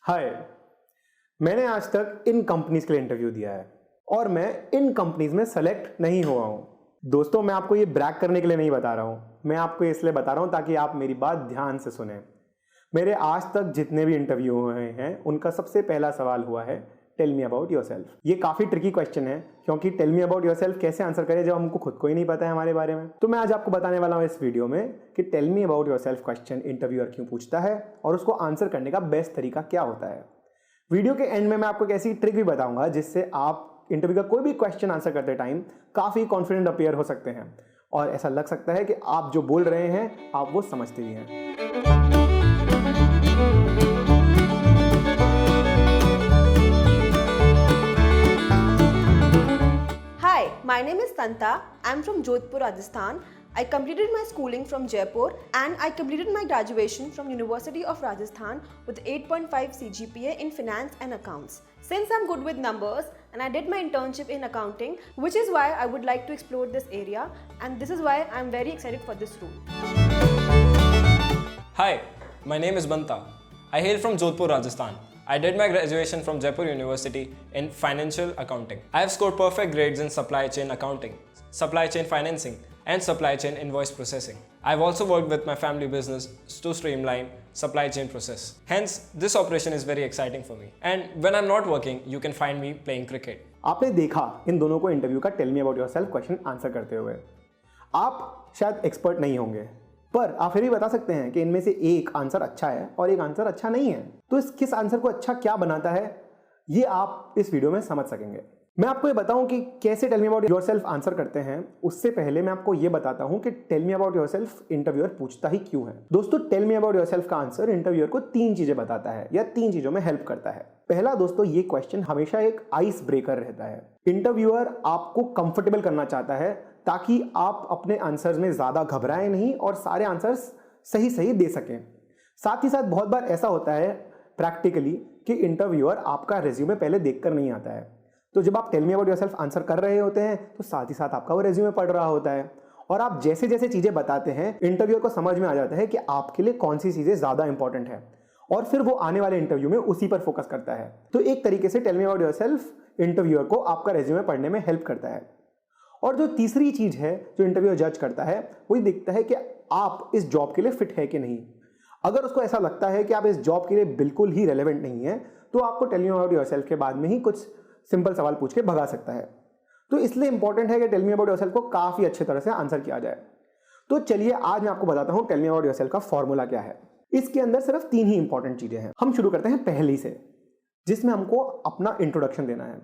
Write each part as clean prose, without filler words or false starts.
हाय, मैंने आज तक इन कंपनीज के लिए इंटरव्यू दिया है और मैं इन कंपनीज में सेलेक्ट नहीं हुआ हूं। दोस्तों, मैं आपको ये ब्रैग करने के लिए नहीं बता रहा हूं, मैं आपको इसलिए बता रहा हूं ताकि आप मेरी बात ध्यान से सुने। मेरे आज तक जितने भी इंटरव्यू हुए हैं उनका सबसे पहला सवाल हुआ है टेल मी अबाउट योरसेल्फ। ये काफी ट्रिकी क्वेश्चन है क्योंकि टेल मी अबाउट योरसेल्फ कैसे आंसर करें जब हमको खुद को ही नहीं पता है हमारे बारे में। तो मैं आज आपको बताने वाला हूं इस वीडियो में कि tell me about yourself question interviewer क्यों पूछता है और उसको आंसर करने का बेस्ट तरीका क्या होता है। वीडियो के एंड में मैं आपको एक ऐसी ट्रिक भी बताऊंगा जिससे आप इंटरव्यू का कोई भी क्वेश्चन आंसर करते टाइम काफी कॉन्फिडेंट अपीयर हो सकते हैं और ऐसा लग सकता है कि आप जो बोल रहे हैं आप वो समझते भी हैं। Hi, my name is Tanta. I'm from Jodhpur, Rajasthan. I completed my schooling from Jaipur and I completed my graduation from University of Rajasthan with 8.5 CGPA in finance and accounts. Since I'm good with numbers and I did my internship in accounting, which is why I would like to explore this area and this is why I'm very excited for this role. Hi, my name is Banta. I hail from Jodhpur, Rajasthan. I did my graduation from Jaipur University in financial accounting. I have scored perfect grades in supply chain accounting, supply chain financing, and supply chain invoice processing. I've also worked with my family business to streamline supply chain process. Hence, this operation is very exciting for me. And when I'm not working, you can find me playing cricket. आपने देखा इन दोनों को interview का tell me about yourself question answer करते हुए। आप शायद expert नहीं होंगे पर आप फिर भी बता सकते हैं कि इनमें से एक आंसर अच्छा है और एक आंसर अच्छा नहीं है। तो इस किस आंसर को अच्छा क्या बनाता है ये आप इस वीडियो में समझ सकेंगे। मैं आपको ये बताऊं कि कैसे tell me about yourself answer करते हैं उससे पहले मैं आपको ये बताता हूं कि tell me about yourself interviewer पूछता ही क्यों है। दोस्तों, टेल मी अबाउट योरसेल्फ का आंसर इंटरव्यूअर को 3 चीजें बताता है या 3 चीजों में हेल्प करता है। पहला दोस्तों, ये क्वेश्चन हमेशा एक आइस ब्रेकर रहता है। इंटरव्यूअर आपको कंफर्टेबल करना चाहता है ताकि आप अपने आंसर्स में ज्यादा घबराएं नहीं और सारे आंसर्स सही सही दे सकें। साथ ही साथ बहुत बार ऐसा होता है प्रैक्टिकली कि इंटरव्यूअर आपका रेज्यूमे पहले देखकर नहीं आता है, तो जब आप tell me about yourself answer कर रहे होते हैं तो साथ ही साथ आपका वो रेज्यूमे पढ़ रहा होता है और आप जैसे जैसे चीजें बताते हैं इंटरव्यूअर को समझ में आ जाता है कि आपके लिए कौन सी चीजें ज्यादा इंपॉर्टेंट है और फिर वो आने वाले इंटरव्यू में उसी पर फोकस करता है। तो एक तरीके से tell me about yourself interviewer को आपका रेज्यूमे पढ़ने में हेल्प करता है। और जो तीसरी चीज है जो इंटरव्यूअर जज करता है वो देखता है कि आप इस जॉब के लिए फिट है कि नहीं। अगर उसको ऐसा लगता है कि आप इस जॉब के लिए बिल्कुल ही रेलेवेंट नहीं है तो आपको टेल मी अबाउट योरसेल्फ के बाद में ही कुछ सिंपल सवाल पूछ के भगा सकता है। तो इसलिए इंपॉर्टेंट है कि टेल मी अबाउट योरसेल्फ को काफी अच्छे तरह से आंसर किया जाए। तो चलिए आज मैं आपको बताता हूं टेल मी अबाउट योरसेल्फ का फॉर्मूला क्या है। इसके अंदर सिर्फ 3 ही इंपॉर्टेंट चीजें हैं। हम शुरू करते हैं पहली से जिसमें हमको अपना इंट्रोडक्शन देना है।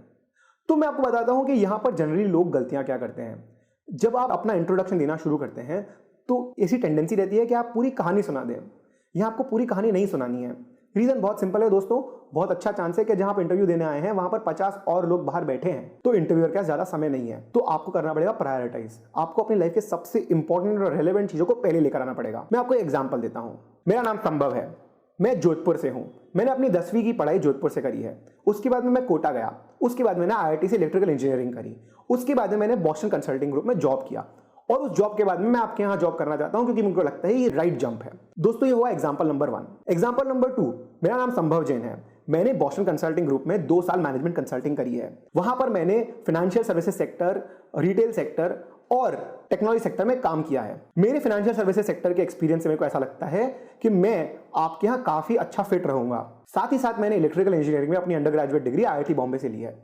तो मैं आपको बताता हूं कि यहां पर जनरली लोग गलतियां क्या करते हैं। जब आप अपना इंट्रोडक्शन देना शुरू करते हैं तो ऐसी टेंडेंसी रहती है कि आप पूरी कहानी सुना दें। यहां आपको पूरी कहानी नहीं सुनानी है। रीजन बहुत सिंपल है दोस्तों, बहुत अच्छा चांस है कि जहां आप इंटरव्यू देने आए हैं वहां पर 50 और लोग बाहर बैठे हैं तो इंटरव्यूअर के पास ज्यादा समय नहीं है। तो आपको करना पड़ेगा प्रायोरिटाइज। आपको अपनी लाइफ के सबसे इंपॉर्टेंट और रेलेवेंट चीजों को पहले लेकर आना पड़ेगा। मैं आपको एग्जाम्पल देता हूं। मेरा नाम संभव है, मैं जोधपुर से हूं। मैंने अपनी 10वीं की पढ़ाई जोधपुर से करी है। उसके बाद में मैं कोटा गया। उसके बाद मैंने IIT से इलेक्ट्रिकल इंजीनियरिंग करी। उसके बाद में मैंने बॉस्टन कंसल्टिंग ग्रुप में जॉब किया और उस जॉब के बाद में मैं आपके यहाँ जॉब करना चाहता हूं क्योंकि मुझे लगता है ये राइट जंप है। दोस्तों, ये हुआ एग्जांपल नंबर 1। एग्जांपल नंबर 2, मेरा नाम संभव जैन है। मैंने बॉस्टन कंसल्टिंग ग्रुप में 2 साल मैनेजमेंट कंसल्टिंग करी है। वहां पर मैंने financial services sector, retail sector और टेक्नोलॉजी सेक्टर में काम किया है। मेरे फाइनेंशियल सर्विसेज सेक्टर के एक्सपीरियंस से मेरे को ऐसा लगता है कि मैं आपके यहाँ काफी अच्छा फिट रहूंगा। साथ ही साथ मैंने इलेक्ट्रिकल इंजीनियरिंग में अपनी under graduate degree IIT Bombay से ली है।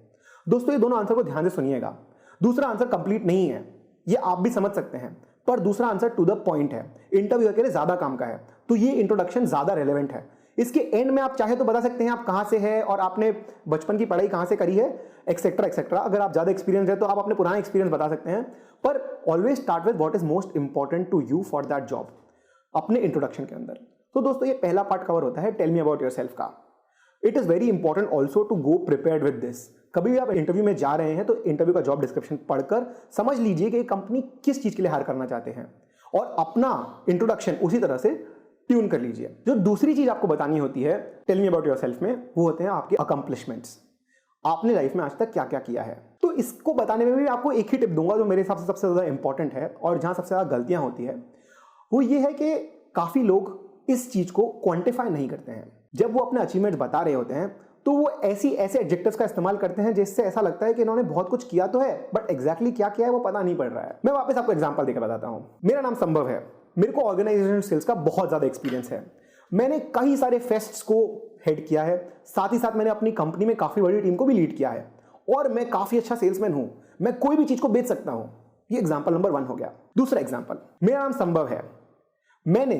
दोस्तों, ये दोनों आंसर को ध्यान से सुनिएगा। दूसरा आंसर कंप्लीट नहीं है, ये आप भी समझ सकते हैं, पर दूसरा आंसर टू द पॉइंट है, इंटरव्यू के लिए ज्यादा काम का है। तो ये इंट्रोडक्शन ज्यादा रेलेवेंट है। इसके एंड में आप चाहे तो बता सकते हैं आप कहां से है और आपने बचपन की पढ़ाई कहां से करी है, एक्सेट्रा एक्सेट्रा। अगर आप ज्यादा एक्सपीरियंस है तो आप अपने पुराने एक्सपीरियंस बता सकते हैं, पर always start with what is most important to you for that job अपने इंट्रोडक्शन के अंदर। तो दोस्तों, ये पहला पार्ट कवर होता है टेल मी अबाउट योरसेल्फ का। It is very important also to go prepared with this. कभी भी आप इंटरव्यू में जा रहे हैं तो इंटरव्यू का जॉब डिस्क्रिप्शन पढ़कर समझ लीजिए कि कंपनी किस चीज के लिए हायर करना चाहते हैं और अपना इंट्रोडक्शन उसी तरह से ट्यून कर लीजिए। जो दूसरी चीज आपको बतानी होती है टेल मी अबाउट योरसेल्फ में, वो होते हैं आपके अकम्प्लिशमेंट्स। आपने लाइफ में आज तक क्या क्या किया है। तो इसको बताने में भी आपको एक ही टिप दूंगा जो मेरे हिसाब से सबसे ज्यादा इंपॉर्टेंट है और जहां सबसे ज्यादा गलतियां होती है वो ये है कि काफी लोग इस चीज को क्वांटिफाई नहीं करते हैं। जब वो अपने अचीवमेंट्स बता रहे होते हैं तो वो ऐसे एडजेक्टिव्स का इस्तेमाल करते हैं जिससे ऐसा लगता है कि इन्होंने बहुत कुछ किया तो है, बट एग्जैक्टली क्या किया है वो पता नहीं पड़ रहा है। मैं वापस आपको एग्जांपल देकर बताता हूं। मेरा नाम संभव है, मेरे को ऑर्गेनाइजेशन स्किल्स का बहुत ज्यादा एक्सपीरियंस है। मैंने कई सारे फेस्ट्स को हेड किया है, साथ ही साथ मैंने अपनी कंपनी में काफी बड़ी टीम को भी लीड किया है, और मैं काफी अच्छा सेल्समैन हूं। मैं कोई भी चीज को बेच सकता हूं। ये एग्जांपल नंबर 1 हो गया। दूसरा एग्जांपल, मेरा नाम संभव है, मैंने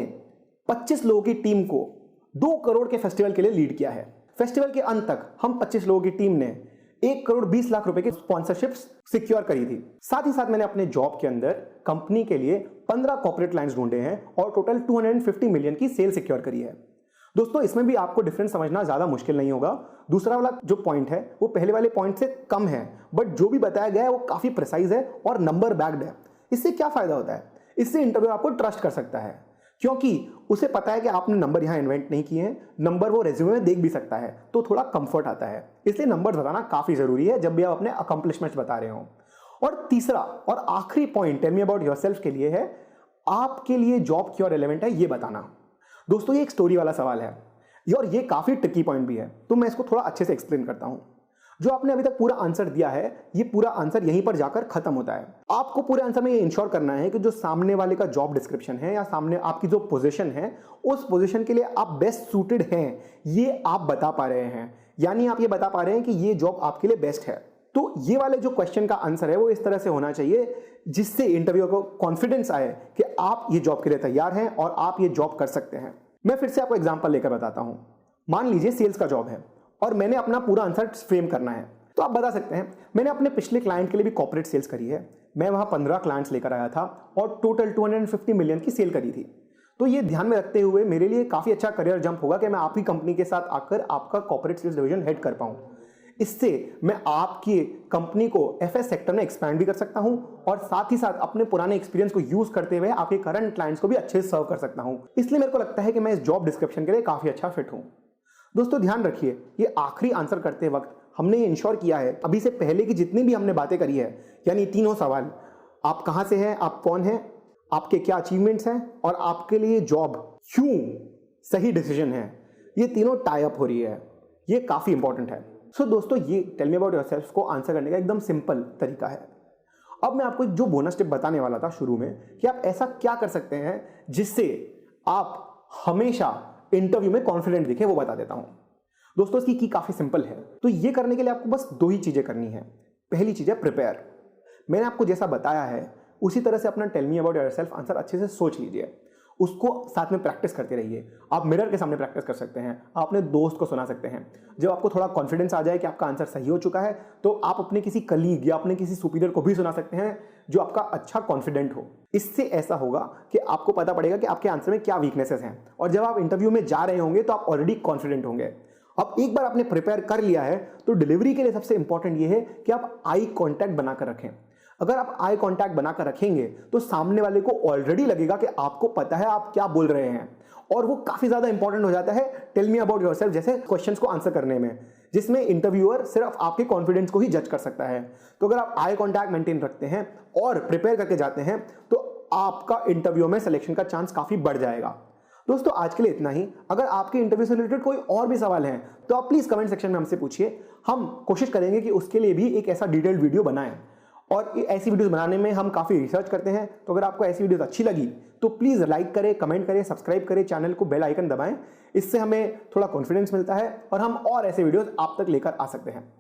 25 लोगों की टीम को 2 करोड़ के फेस्टिवल के लिए लीड किया है। फेस्टिवल के अंत तक हम 25 लोगों की टीम ने 1 करोड़ 20 लाख रुपए की स्पॉन्सरशिप्स सिक्योर करी थी। साथ ही साथ मैंने अपने जॉब के अंदर कंपनी के लिए 15 कॉर्पोरेट क्लाइंट्स ढूंढे हैं और टोटल 250 मिलियन की सेल सिक्योर करी है। दोस्तों, इसमें भी आपको डिफरेंस समझना ज्यादा मुश्किल नहीं होगा। दूसरा वाला जो पॉइंट है वो पहले वाले पॉइंट से कम है, बट जो भी बताया गया है वो काफी प्रिसाइज है और नंबर बैक्ड है। इससे क्या फायदा होता है? इससे इंटरव्यू आपको ट्रस्ट कर सकता है, क्योंकि उसे पता है कि आपने नंबर यहां इन्वेंट नहीं किए हैं। नंबर वो रेज्यूमे में देख भी सकता है, तो थोड़ा कंफर्ट आता है। इसलिए नंबर्स बताना काफी जरूरी है जब भी आप अपने अकम्पलिशमेंट्स बता रहे हो। और तीसरा और आखिरी point tell me about yourself के लिए है, आपके लिए जॉब क्यों रेलेवेंट है ये बताना। दोस्तों, ये एक स्टोरी वाला सवाल है और ये काफी ट्रिकी पॉइंट भी है, तो मैं इसको थोड़ा अच्छे से एक्सप्लेन करता हूं। जो आपने अभी तक पूरा आंसर दिया है, ये पूरा आंसर यहीं पर जाकर खत्म होता है। आपको पूरे आंसर में ये इंश्योर करना है कि जो सामने वाले का जॉब डिस्क्रिप्शन है या सामने आपकी जो पोजीशन है, उस पोजीशन के लिए आप बेस्ट सूटेड हैं, ये आप बता पा रहे हैं। यानी आप ये बता पा रहे हैं कि ये जॉब आपके लिए बेस्ट है। तो ये वाले जो क्वेश्चन का आंसर है वो इस तरह से होना चाहिए जिससे इंटरव्यू को कॉन्फिडेंस आए कि आप ये जॉब के लिए तैयार हैं और आप ये जॉब कर सकते हैं। मैं फिर से आपको एग्जांपल लेकर बताता हूं। मान लीजिए सेल्स का जॉब है और मैंने अपना पूरा आंसर फ्रेम करना है, तो आप बता सकते हैं मैंने अपने पिछले क्लाइंट के लिए भी कॉर्पोरेट सेल्स करी है। मैं वहां 15 क्लाइंट्स लेकर आया था और टोटल 250 मिलियन की सेल करी थी। तो ये ध्यान में रखते हुए मेरे लिए काफी अच्छा करियर जंप होगा कि मैं आपकी कंपनी के साथ आकर आपका कॉर्पोरेट सेल्स डिवीजन हेड कर पाऊं। इससे मैं आपकी कंपनी को एफएस सेक्टर में एक्सपैंड भी कर सकता हूं और साथ ही साथ अपने पुराने एक्सपीरियंस को यूज करते हुए आपके करंट क्लाइंट्स को भी अच्छे से सर्व कर सकता हूं। इसलिए मेरे को लगता है कि मैं इस जॉब डिस्क्रिप्शन के लिए काफी अच्छा फिट हूं। दोस्तों, ध्यान रखिए, ये आखिरी आंसर करते वक्त हमने ये इंश्योर किया है, अभी से पहले की जितनी भी हमने बातें करी है, यानी तीनों सवाल, आप कहां से हैं, आप कौन हैं, आपके क्या अचीवमेंट्स हैं और आपके लिए जॉब क्यों सही डिसीजन है, ये तीनों टाई अप हो रही है। ये काफी इंपॉर्टेंट है। सो दोस्तों, ये टेल मी अबाउट योरसेल्फ को आंसर करने का एकदम सिंपल तरीका है। अब मैं आपको जो बोनस टिप बताने वाला था शुरू में कि आप ऐसा क्या कर सकते हैं जिससे आप हमेशा इंटरव्यू में कॉन्फिडेंट दिखे, वो बता देता हूं। दोस्तों, इसकी की काफी सिंपल है। तो ये करने के लिए आपको बस 2 ही चीजें करनी है। पहली चीज है प्रिपेयर। मैंने आपको जैसा बताया है उसी तरह से अपना tell me about yourself answer अच्छे से सोच लीजिए, उसको साथ में प्रैक्टिस करते रहिए। आप मिरर के सामने प्रैक्टिस कर सकते हैं, आप अपने दोस्त को सुना सकते हैं। जब आपको थोड़ा कॉन्फिडेंस आ जाए कि आपका आंसर सही हो चुका है, तो आप अपने किसी कलीग या अपने किसी सुपीरियर को भी सुना सकते हैं जो आपका अच्छा कॉन्फिडेंट हो। इससे ऐसा होगा कि आपको पता पड़ेगा कि आपके आंसर में क्या वीकनेसेस हैं, और जब आप इंटरव्यू में जा रहे होंगे तो आप ऑलरेडी कॉन्फिडेंट होंगे। अब एक बार आपने प्रिपेयर कर लिया है तो डिलीवरी के लिए सबसे इंपॉर्टेंट ये है कि आप आई कॉन्टैक्ट बनाकर रखें। अगर आप आई कांटेक्ट बनाकर रखेंगे तो सामने वाले को ऑलरेडी लगेगा कि आपको पता है आप क्या बोल रहे हैं, और वो काफी ज्यादा इंपॉर्टेंट हो जाता है टेल मी अबाउट योरसेल्फ जैसे क्वेश्चंस को आंसर करने में, जिसमें इंटरव्यूअर सिर्फ आपके कॉन्फिडेंस को ही जज कर सकता है। तो अगर आप आई कांटेक्ट मेंटेन रखते हैं और प्रिपेयर करके जाते हैं तो आपका इंटरव्यू में सिलेक्शन का चांस काफी बढ़ जाएगा। दोस्तों, आज के लिए इतना ही। अगर आपके इंटरव्यू से रिलेटेड कोई और भी सवाल हैं तो आप प्लीज कमेंट सेक्शन में हमसे पूछिए। हम कोशिश करेंगे कि उसके लिए भी एक ऐसा डिटेल्ड वीडियो बनाएं, और ऐसी वीडियोस बनाने में हम काफ़ी रिसर्च करते हैं। तो अगर आपको ऐसी वीडियोस अच्छी लगी तो प्लीज़ लाइक करें, कमेंट करें, सब्सक्राइब करें, चैनल को बेल आइकन दबाएं। इससे हमें थोड़ा कॉन्फिडेंस मिलता है और हम और ऐसे वीडियोस आप तक लेकर आ सकते हैं।